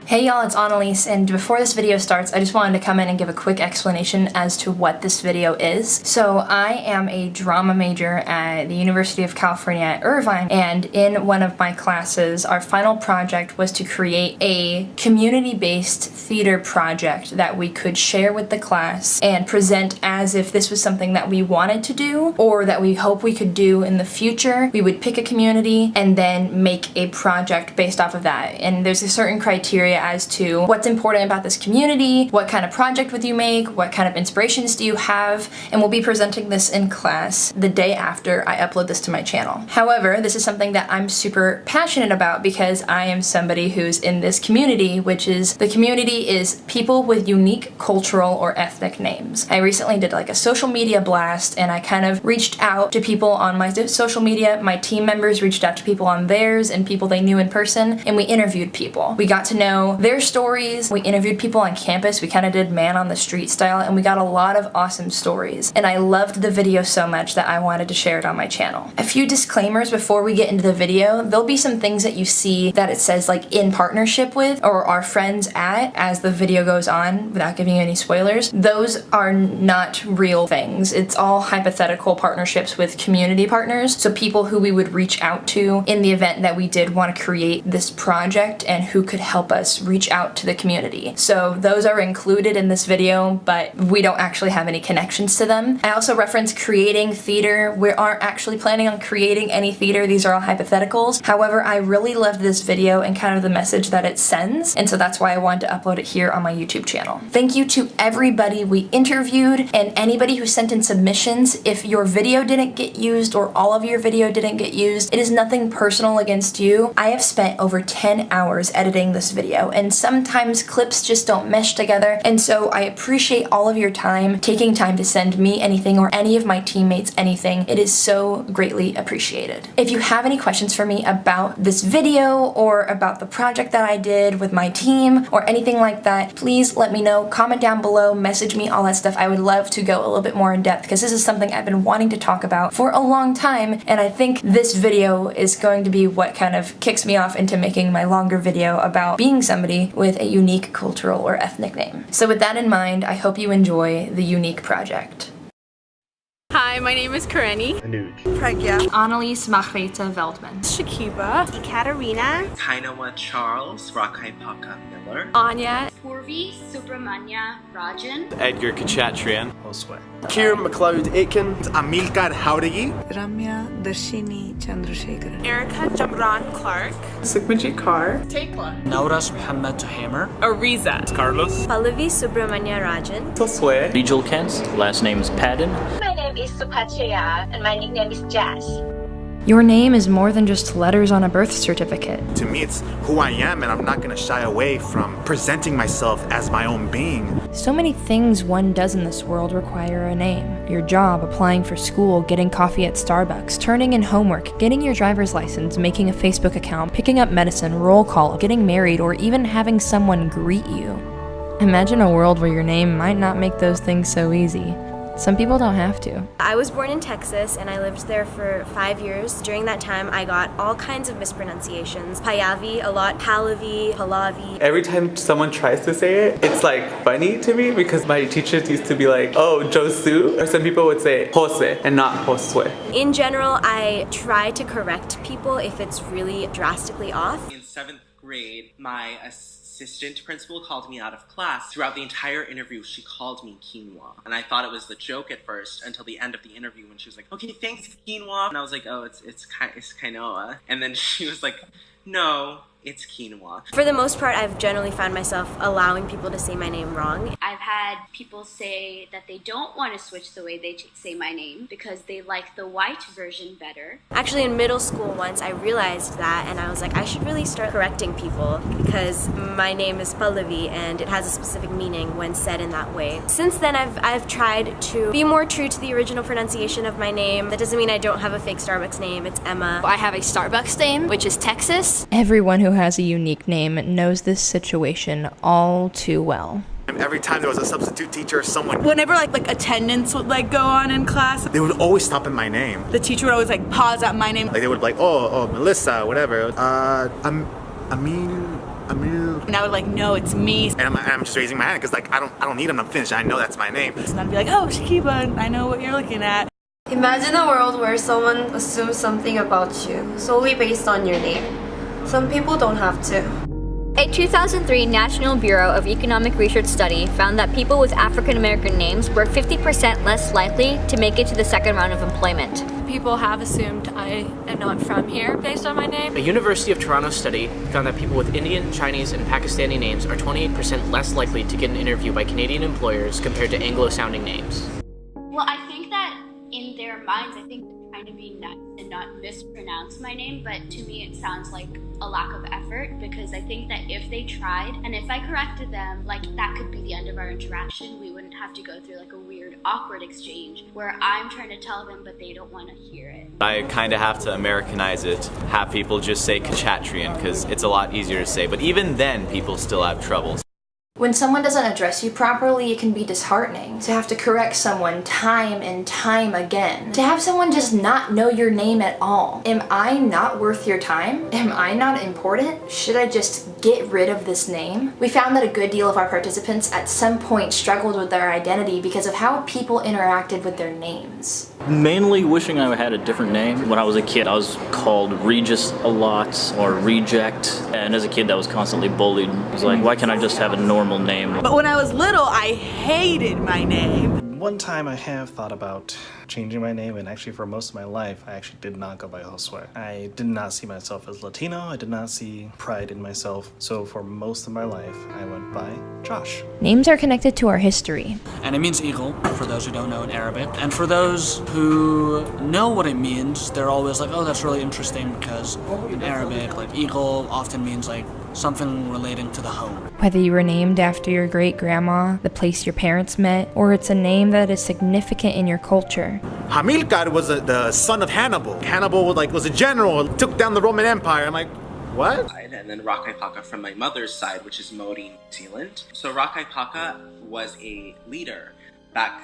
Hey y'all, it's Annelies, and before this video starts, I just wanted to come in and give a quick explanation as to what this video is. So I am a drama major at the University of California at Irvine, and in one of my classes, our final project was to create a community-based theater project that we could share with the class and present as if this was something that we wanted to do or that we hope we could do in the future. We would pick a community and then make a project based off of that. And there's a certain criteria as to what's important about this community, what kind of project would you make, what kind of inspirations do you have, and we'll be presenting this in class the day after I upload this to my channel. However, this is something that I'm super passionate about because I am somebody who's in this community, which is, the community is people with unique cultural or ethnic names. I recently did like a social media blast and I kind of reached out to people on my social media, my team members reached out to people on theirs and people they knew in person, and we interviewed people. We got to know their stories, we interviewed people on campus, we kind of did man on the street style, and we got a lot of awesome stories. And I loved the video so much that I wanted to share it on my channel. A few disclaimers before we get into the video. There'll be some things that you see that it says like in partnership with or are friends at as the video goes on without giving you any spoilers. Those are not real things. It's all hypothetical partnerships with community partners, so people who we would reach out to in the event that we did want to create this project and who could help us reach out to the community. So those are included in this video, but we don't actually have any connections to them. I also reference creating theater. We aren't actually planning on creating any theater. These are all hypotheticals. However, I really loved this video and kind of the message that it sends, and so that's why I wanted to upload it here on my YouTube channel. Thank you to everybody we interviewed and anybody who sent in submissions. If your video didn't get used or all of your video didn't get used, it is nothing personal against you. I have spent over 10 hours editing this video, and sometimes clips just don't mesh together, and so I appreciate all of your time, taking time to send me anything or any of my teammates anything. It is so greatly appreciated. If you have any questions for me about this video or about the project that I did with my team or anything like that, please let me know. Comment down below, message me, all that stuff. I would love to go a little bit more in depth because this is something I've been wanting to talk about for a long time, and I think this video is going to be what kind of kicks me off into making my longer video about being somebody with a unique cultural or ethnic name. So with that in mind, I hope you enjoy the YOUnique Project. Hi, my name is Kareni. Anuj. Pragya. Annelies Margareta Veldman. Shakiba. Katarina. Kainawa Charles, Rakai Paka Miller. Anya. Purvi Subramanya Rajan. Edgar Kachatrian. Josue. Kieran McLeod Aitken. Amilcar Jauregui. Ramya Darshini Chandrasekharan. Erica Jamran Clark. Sukmanjit Kaur. Tekla. Nauras Muhammad Tahamer. Ariza. Carlos. Pallavi Subramanya Rajan. Josue. Vijal Kent. Last name is Padden. My name is Supachaya and my nickname is Jazz. Your name is more than just letters on a birth certificate. To me, it's who I am, and I'm not going to shy away from presenting myself as my own being. So many things one does in this world require a name. Your job, applying for school, getting coffee at Starbucks, turning in homework, getting your driver's license, making a Facebook account, picking up medicine, roll call, getting married, or even having someone greet you. Imagine a world where your name might not make those things so easy. Some people don't have to. I was born in Texas and I lived there for 5 years. During that time, I got all kinds of mispronunciations. Payavi a lot, Pallavi, Pallavi. Every time someone tries to say it, it's like funny to me because my teachers used to be like, oh, Josu, or some people would say Jose and not Josue. In general, I try to correct people if it's really drastically off. In 7th grade, my assistant principal called me out of class. Throughout the entire interview, she called me quinoa. And I thought it was the joke at first until the end of the interview when she was like, okay, thanks, quinoa. And I was like, oh, it's quinoa. And then she was like, no, it's quinoa. For the most part, I've generally found myself allowing people to say my name wrong. I've had people say that they don't want to switch the way they say my name because they like the white version better. Actually, in middle school once, I realized that and I was like, I should really start correcting people because my name is Pallavi and it has a specific meaning when said in that way. Since then, I've tried to be more true to the original pronunciation of my name. That doesn't mean I don't have a fake Starbucks name. It's Emma. I have a Starbucks name, which is Texas. Everyone who has a unique name knows this situation all too well. Every time there was a substitute teacher or someone, Whenever like attendance would like go on in class, they would always stop at my name. the teacher would always like pause at my name. Like they would like, oh, Melissa, whatever. Amir. And I would like, no, it's me. And I'm just raising my hand because like I don't need them to finish. I know that's my name. And I'd be like, oh, Shakiba, I know what you're looking at. Imagine a world where someone assumes something about you solely based on your name. Some people don't have to. A 2003 National Bureau of Economic Research study found that people with African American names were 50% less likely to make it to the second round of employment. People have assumed I am not from here based on my name. A University of Toronto study found that people with Indian, Chinese, and Pakistani names are 28% less likely to get an interview by Canadian employers compared to Anglo-sounding names. Well, I think that in their minds, I think they're trying to be nice and not mispronounce my name, but to me it sounds like a lack of effort, because I think that if they tried and if I corrected them, like that could be the end of our interaction. We wouldn't have to go through like a weird, awkward exchange where I'm trying to tell them but they don't want to hear it. I kind of have to Americanize it, have people just say Kachatrian because it's a lot easier to say, but even then people still have trouble. When someone doesn't address you properly, it can be disheartening. To have to correct someone time and time again. To have someone just not know your name at all. Am I not worth your time? Am I not important? Should I just get rid of this name? We found that a good deal of our participants at some point struggled with their identity because of how people interacted with their names. Mainly wishing I had a different name. When I was a kid, I was called Regis a lot, or Reject, and as a kid that was constantly bullied. I was like, why can't I just have a normal name? But when I was little, I hated my name. One time I have thought about changing my name, and actually for most of my life I actually did not go by Josue. I did not see myself as Latino, I did not see pride in myself, so for most of my life I went by Josh. Names are connected to our history. And it means eagle, for those who don't know in Arabic. And for those who know what it means, they're always like, oh, that's really interesting, because in Arabic, like eagle often means like something relating to the home. Whether you were named after your great-grandma, the place your parents met, or it's a name that is significant in your culture. Hamilcar was the son of Hannibal. Hannibal was a general, took down the Roman Empire. I'm like, what? And then Rakaipaka from my mother's side, which is Maori, New Zealand. So Rakaipaka was a leader back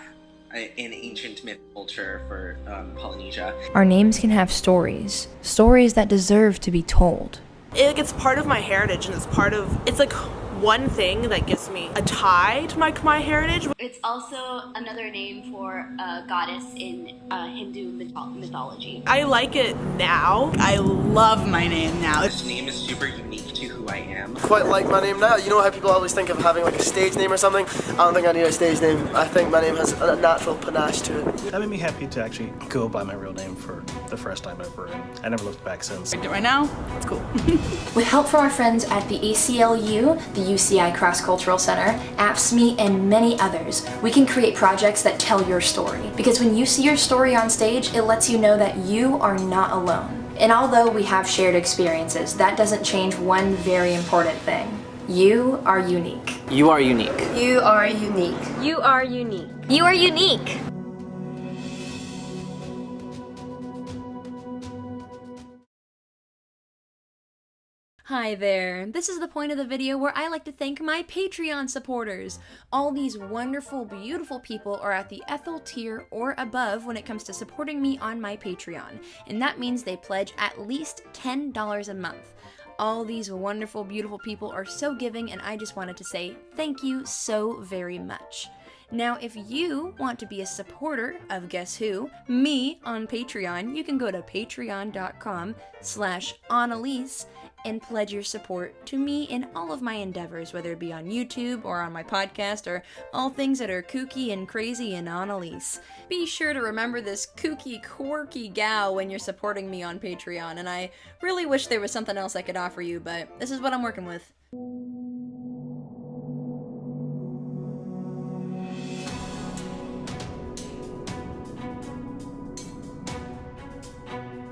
in ancient myth culture for Polynesia. Our names can have stories. Stories that deserve to be told. It's part of my heritage, and it's like one thing that gives me a tie to my heritage. It's also another name for a goddess in Hindu mythology. I like it now. I love my name now. This name is super unique to who I am. Quite like my name now. You know how people always think of having like a stage name or something? I don't think I need a stage name. I think my name has a natural panache to it. That made me happy to actually go by my real name for the first time ever, and I never looked back since. Right now, it's cool. With help from our friends at the ACLU, the UCI Cross-Cultural Center, AppsMe, and many others, we can create projects that tell your story. Because when you see your story on stage, it lets you know that you are not alone. And although we have shared experiences, that doesn't change one very important thing. You are unique. You are unique. You are unique. You are unique. You are unique. Hi there, this is the point of the video where I like to thank my Patreon supporters. All these wonderful, beautiful people are at the Ethel tier or above when it comes to supporting me on my Patreon, and that means they pledge at least $10 a month. All these wonderful, beautiful people are so giving, and I just wanted to say thank you so very much. Now, if you want to be a supporter of Guess Who, me, on Patreon, you can go to patreon.com/Annelies and pledge your support to me in all of my endeavors, whether it be on YouTube or on my podcast or all things that are kooky and crazy and Annelies. Be sure to remember this kooky, quirky gal when you're supporting me on Patreon, and I really wish there was something else I could offer you, but this is what I'm working with.